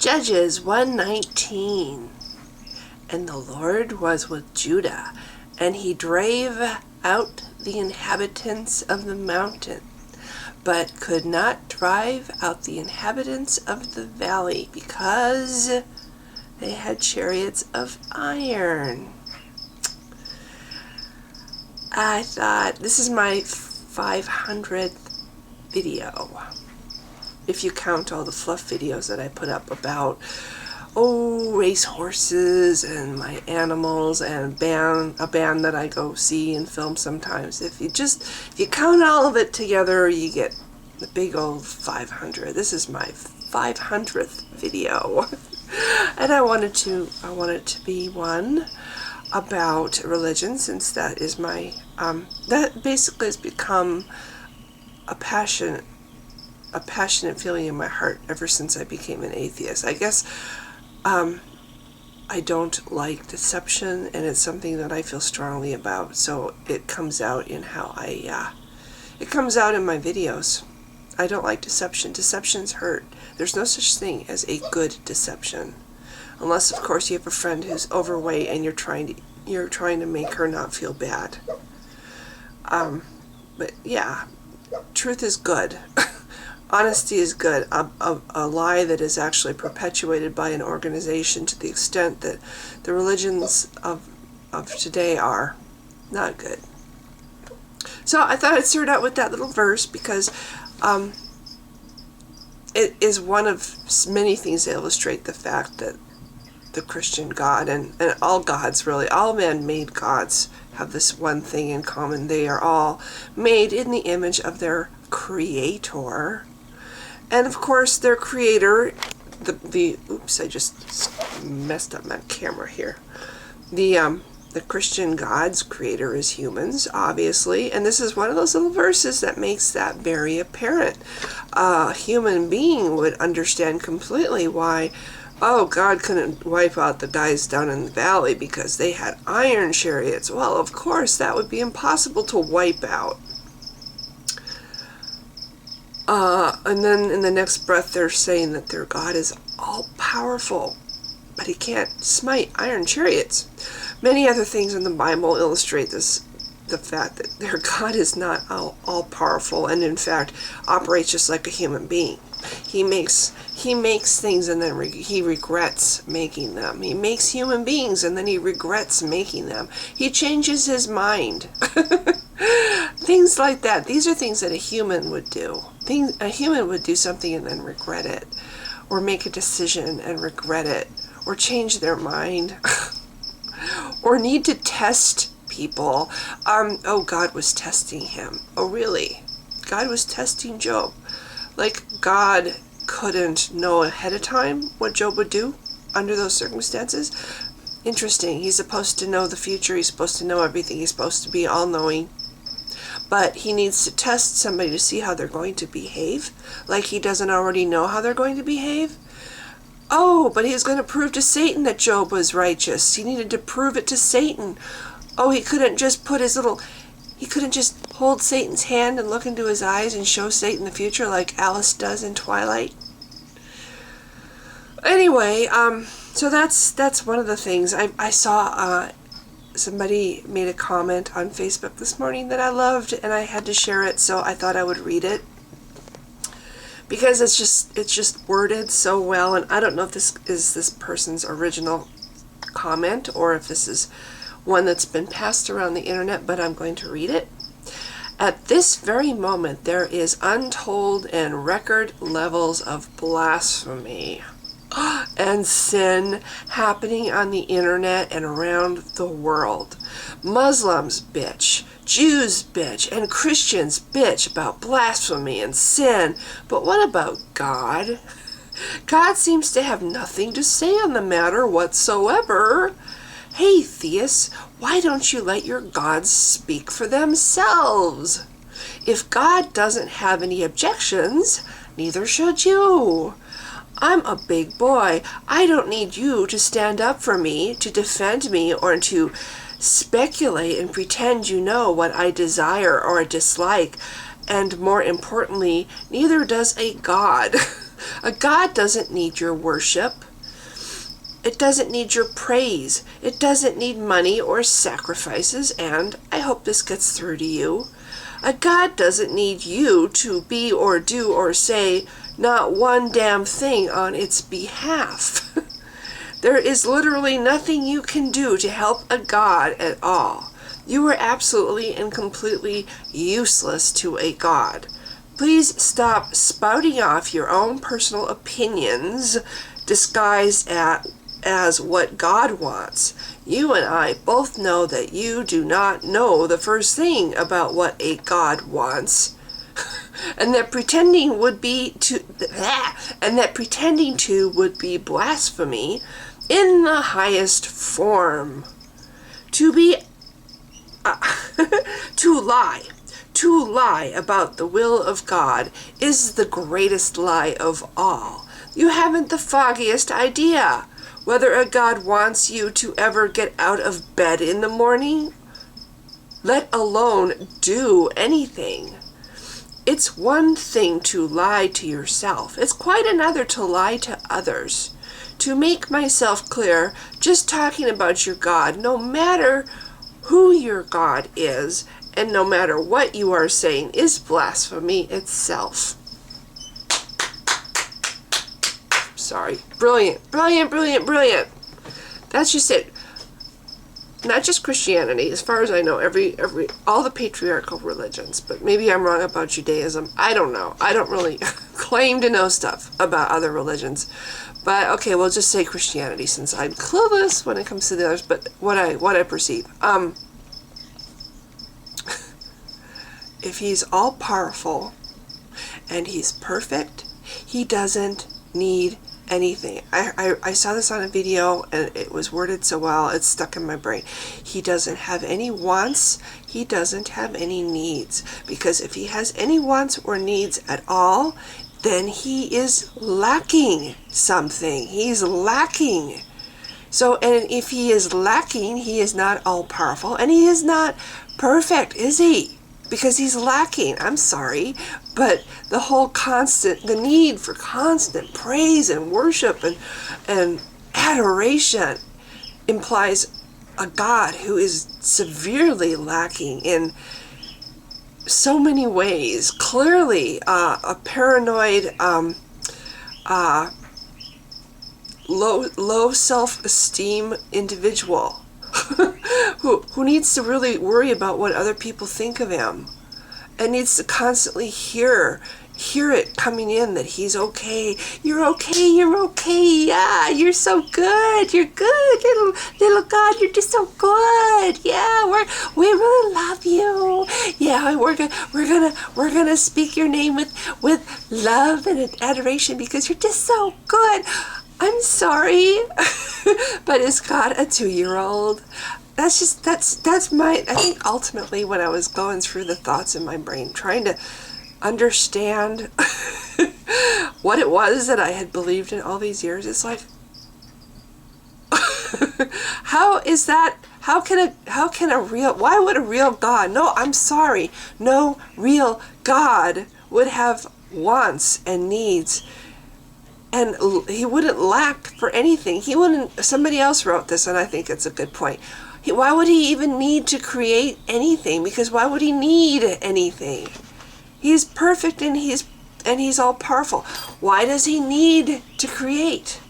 Judges 1:19. And the Lord was with Judah, and he drave out the inhabitants of the mountain, but could not drive out the inhabitants of the valley, because they had chariots of iron. I thought, this is my 500th video, if you count all the fluff videos that I put up about race horses and my animals and a band that I go see and film sometimes. If you count all of it together, you get the big old 500. This is my 500th video. And I want it to be one about religion, since that is my that basically has become a passionate feeling in my heart ever since I became an atheist. I guess I don't like deception, and it's something that I feel strongly about, so it comes out in how it comes out in my videos. I don't like deception. Deceptions hurt. There's no such thing as a good deception, unless of course you have a friend who's overweight and you're trying to make her not feel bad. But yeah, truth is good. Honesty is good. A lie that is actually perpetuated by an organization to the extent that the religions of today are not good. So I thought I'd start out with that little verse because it is one of many things that illustrate the fact that the Christian God and all gods, really, all man-made gods have this one thing in common. They are all made in the image of their Creator. And of course, their Creator, oops, I just messed up my camera here. The Christian God's Creator is humans, obviously, and this is one of those little verses that makes that very apparent. A human being would understand completely why, God couldn't wipe out the guys down in the valley because they had iron chariots. Well, of course, that would be impossible to wipe out. And then in the next breath, they're saying that their God is all-powerful, but he can't smite iron chariots. Many other things in the Bible illustrate the fact that their God is not all-powerful, and in fact operates just like a human being. He makes things and then he regrets making them. He makes human beings and then he regrets making them. He changes his mind. Things like that. These are things that a human would do. A human would do something and then regret it, or make a decision and regret it, or change their mind, or need to test people. God was testing him. Oh, really? God was testing Job. Like, God couldn't know ahead of time what Job would do under those circumstances? Interesting. He's supposed to know the future. He's supposed to know everything. He's supposed to be all-knowing. But he needs to test somebody to see how they're going to behave. Like he doesn't already know how they're going to behave. But he was going to prove to Satan that Job was righteous. He needed to prove it to Satan. He couldn't just he couldn't just hold Satan's hand and look into his eyes and show Satan the future like Alice does in Twilight. Anyway, so that's one of the things. I saw somebody made a comment on Facebook this morning that I loved, and I had to share it, so I thought I would read it. Because it's just worded so well, and I don't know if this is this person's original comment or if this is one that's been passed around the internet, but I'm going to read it. At this very moment, there is untold and record levels of blasphemy and sin happening on the internet and around the world. Muslims bitch, Jews bitch, and Christians bitch about blasphemy and sin. But what about God? God seems to have nothing to say on the matter whatsoever. Hey, theists, why don't you let your gods speak for themselves? If God doesn't have any objections, neither should you. I'm a big boy. I don't need you to stand up for me, to defend me, or to speculate and pretend you know what I desire or dislike. And more importantly, neither does a God. A God doesn't need your worship. It doesn't need your praise. It doesn't need money or sacrifices, and I hope this gets through to you. A God doesn't need you to be or do or say not one damn thing on its behalf. There is literally nothing you can do to help a God at all. You are absolutely and completely useless to a God. Please stop spouting off your own personal opinions disguised as what God wants. You and I both know that you do not know the first thing about what a God wants. And that pretending to would be blasphemy in the highest form. To lie about the will of God is the greatest lie of all. You haven't the foggiest idea whether a God wants you to ever get out of bed in the morning, let alone do anything. It's one thing to lie to yourself. It's quite another to lie to others. To make myself clear, just talking about your God, no matter who your God is, and no matter what you are saying, is blasphemy itself. Sorry. Brilliant, brilliant, brilliant, brilliant. That's just it. Not just Christianity, as far as I know, all the patriarchal religions, but maybe I'm wrong about Judaism. I don't know. I don't really claim to know stuff about other religions. But okay, we'll just say Christianity since I'm clueless when it comes to the others, but what I perceive. If he's all powerful and he's perfect, he doesn't need anything. I saw this on a video and it was worded so well, it's stuck in my brain. He doesn't have any wants, he doesn't have any needs, because if he has any wants or needs at all, then he is lacking something. He's lacking. So, and if he is lacking, he is not all powerful, and he is not perfect, is he? Because he's lacking. I'm sorry, but the need for constant praise and worship and adoration implies a God who is severely lacking in so many ways. Clearly, a paranoid, low self-esteem individual who needs to really worry about what other people think of him, and needs to constantly hear it coming in that he's okay. You're okay. You're okay. Yeah, you're so good. You're good, little God. You're just so good. Yeah, we really love you. Yeah, we're gonna speak your name with love and adoration because you're just so good. I'm sorry, but is God a 2-year-old? That's my, I think ultimately when I was going through the thoughts in my brain, trying to understand what it was that I had believed in all these years, it's like, how is that, why would a real God, no, I'm sorry, no real God would have wants and needs, and he wouldn't lack for anything. Somebody else wrote this, and I think it's a good point. Why would he even need to create anything? Because why would he need anything? He's perfect and he's all powerful. Why does he need to create?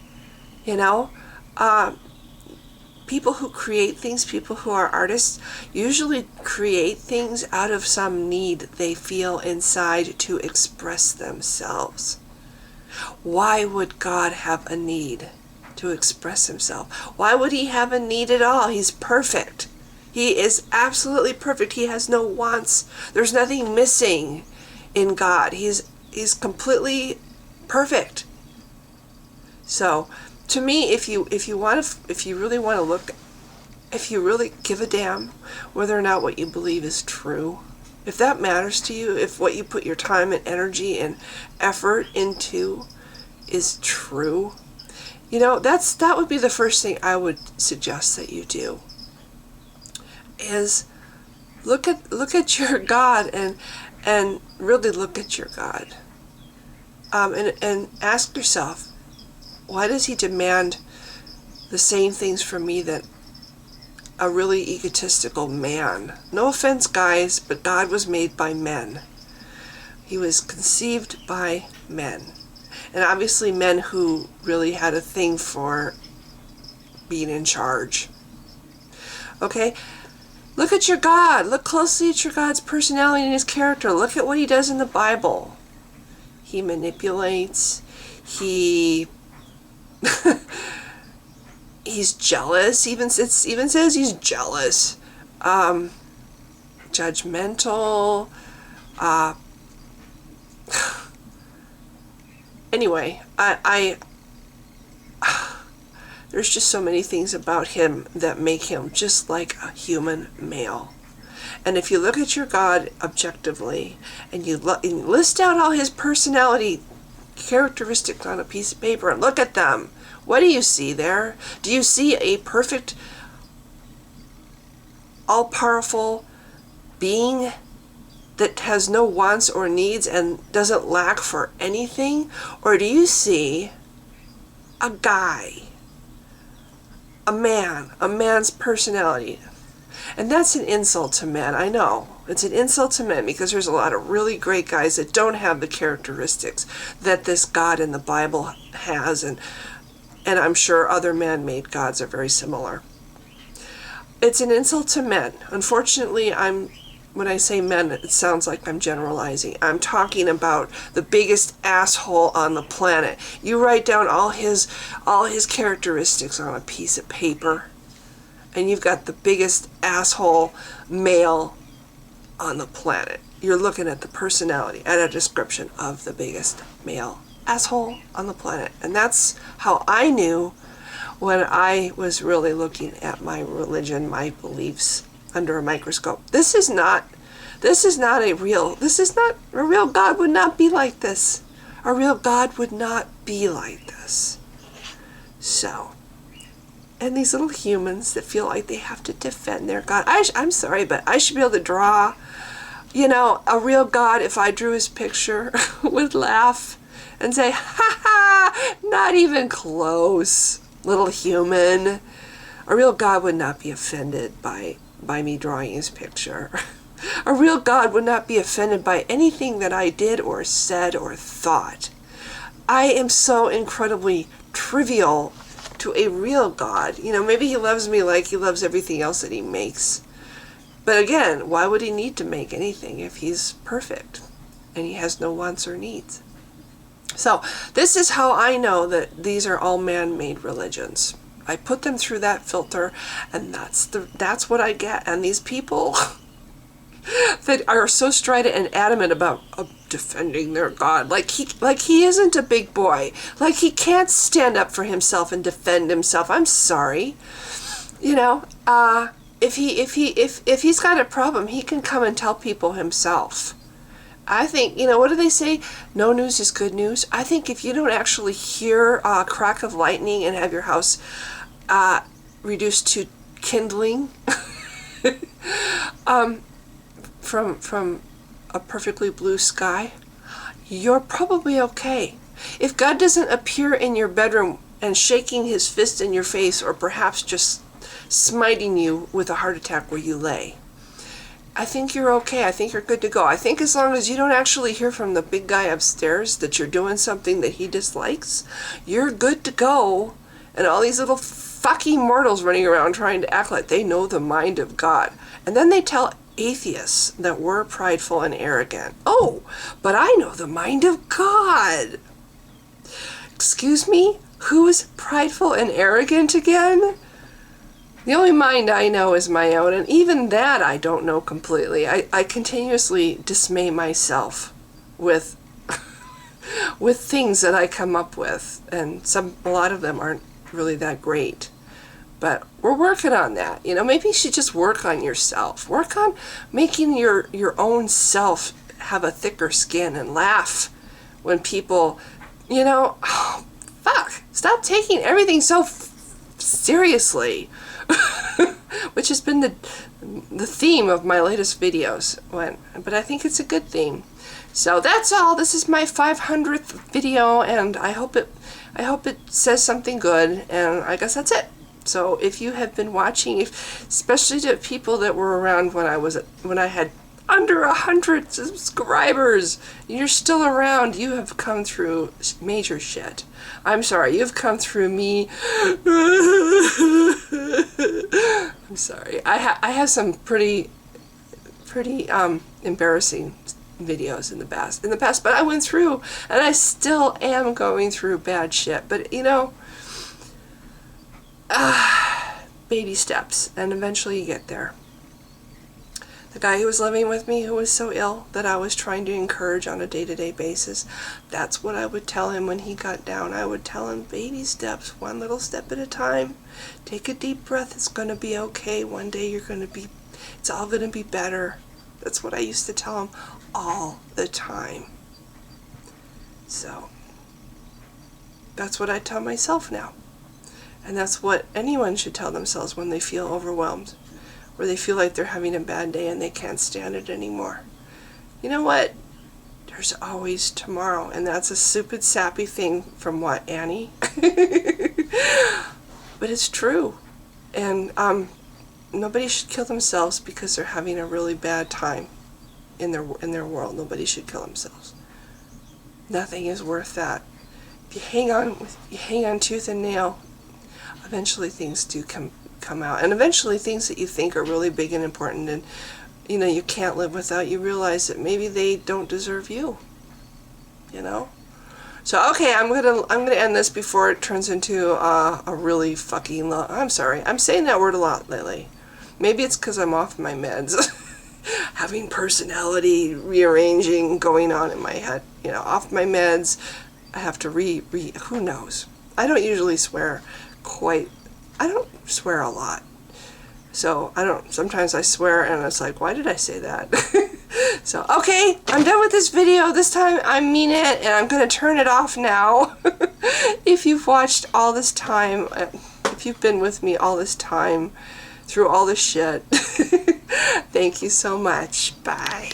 People who create things, people who are artists, usually create things out of some need they feel inside to express themselves. Why would God have a need to express himself? Why would he have a need at all? He's perfect. He is absolutely perfect. He has no wants. There's nothing missing in God. He's completely perfect. So, to me, if you really give a damn whether or not what you believe is true, if that matters to you, if what you put your time and energy and effort into is true, that would be the first thing I would suggest that you do, is look at your God and really look at your God. And ask yourself, why does he demand the same things from me that a really egotistical man? No offense, guys, but God was made by men. He was conceived by men. And obviously men who really had a thing for being in charge. Okay? Look at your God. Look closely at your God's personality and his character. Look at what he does in the Bible. He manipulates. He he's jealous. Even says he's jealous. Judgmental. Anyway, I there's just so many things about him that make him just like a human male. And if you look at your God objectively and you list out all his personality characteristics on a piece of paper and look at them, what do you see there? Do you see a perfect, all-powerful being that has no wants or needs and doesn't lack for anything? Or do you see a guy, a man's personality? And that's an insult to men, I know. It's an insult to men because there's a lot of really great guys that don't have the characteristics that this God in the Bible has, and I'm sure other man-made gods are very similar. It's an insult to men. Unfortunately, when I say men, it sounds like I'm generalizing. I'm talking about the biggest asshole on the planet. You write down all his characteristics on a piece of paper, and you've got the biggest asshole male on the planet. You're looking at the personality, at a description of the biggest male asshole on the planet. And that's how I knew when I was really looking at my religion, my beliefs under a microscope. This is not a real God would not be like this. A real God would not be like this. So, and these little humans that feel like they have to defend their God. I'm sorry, but I should be able to draw, a real God. If I drew his picture, would laugh and say, ha ha, not even close, little human. A real God would not be offended by me drawing his picture. A real God would not be offended by anything that I did or said or thought. I am so incredibly trivial to a real God. Maybe he loves me like he loves everything else that he makes. But again, why would he need to make anything if he's perfect and he has no wants or needs? So this is how I know that these are all man-made religions. I put them through that filter, and that's what I get. And these people that are so strident and adamant about defending their God, like he isn't a big boy, like he can't stand up for himself and defend himself. I'm sorry, if he's got a problem, he can come and tell people himself. I think, what do they say? No news is good news. I think if you don't actually hear a crack of lightning and have your house reduced to kindling from a perfectly blue sky, you're probably okay. If God doesn't appear in your bedroom and shaking his fist in your face, or perhaps just smiting you with a heart attack where you lay, I think you're okay. I think you're good to go. I think as long as you don't actually hear from the big guy upstairs that you're doing something that he dislikes, you're good to go. And all these little fucking mortals running around trying to act like they know the mind of God. And then they tell atheists that we're prideful and arrogant. Oh, but I know the mind of God. Excuse me? Who is prideful and arrogant again? The only mind I know is my own, and even that I don't know completely. I continuously dismay myself with with things that I come up with, and a lot of them aren't really that great. But we're working on that. Maybe you should just work on yourself. Work on making your own self have a thicker skin and laugh when people, oh, fuck, stop taking everything so seriously. Which has been the the theme of my latest videos went, but I think it's a good theme. So that's all. This is my 500th video, and I hope it says something good, and I guess that's it. So if you have been watching, especially to people that were around when I had under 100 subscribers, you're still around, you have come through major shit. I'm sorry, you've come through me. I'm sorry. I have some pretty embarrassing videos in the past, but I went through, and I still am going through bad shit, but you know, baby steps, and eventually you get there. The guy who was living with me, who was so ill that I was trying to encourage on a day-to-day basis, that's what I would tell him when he got down. I would tell him, baby steps, one little step at a time. Take a deep breath, it's going to be okay. One day it's all going to be better. That's what I used to tell him all the time. So, that's what I tell myself now. And that's what anyone should tell themselves when they feel overwhelmed, or they feel like they're having a bad day and they can't stand it anymore. You know what? There's always tomorrow. And that's a stupid, sappy thing from what, Annie? But it's true. And nobody should kill themselves because they're having a really bad time in their world. Nobody should kill themselves. Nothing is worth that. If you hang on tooth and nail, eventually things do come out, and eventually things that you think are really big and important and you can't live without, you realize that maybe they don't deserve you. So okay, I'm gonna end this before it turns into a really fucking long. I'm sorry, I'm saying that word a lot lately. Maybe it's because I'm off my meds. Having personality rearranging going on in my head. Off my meds. I have to who knows. I don't usually swear I don't swear a lot. So sometimes I swear and it's like, why did I say that? So, okay, I'm done with this video. This time I mean it, and I'm going to turn it off now. If you've watched all this time, if you've been with me all this time, through all this shit, thank you so much. Bye.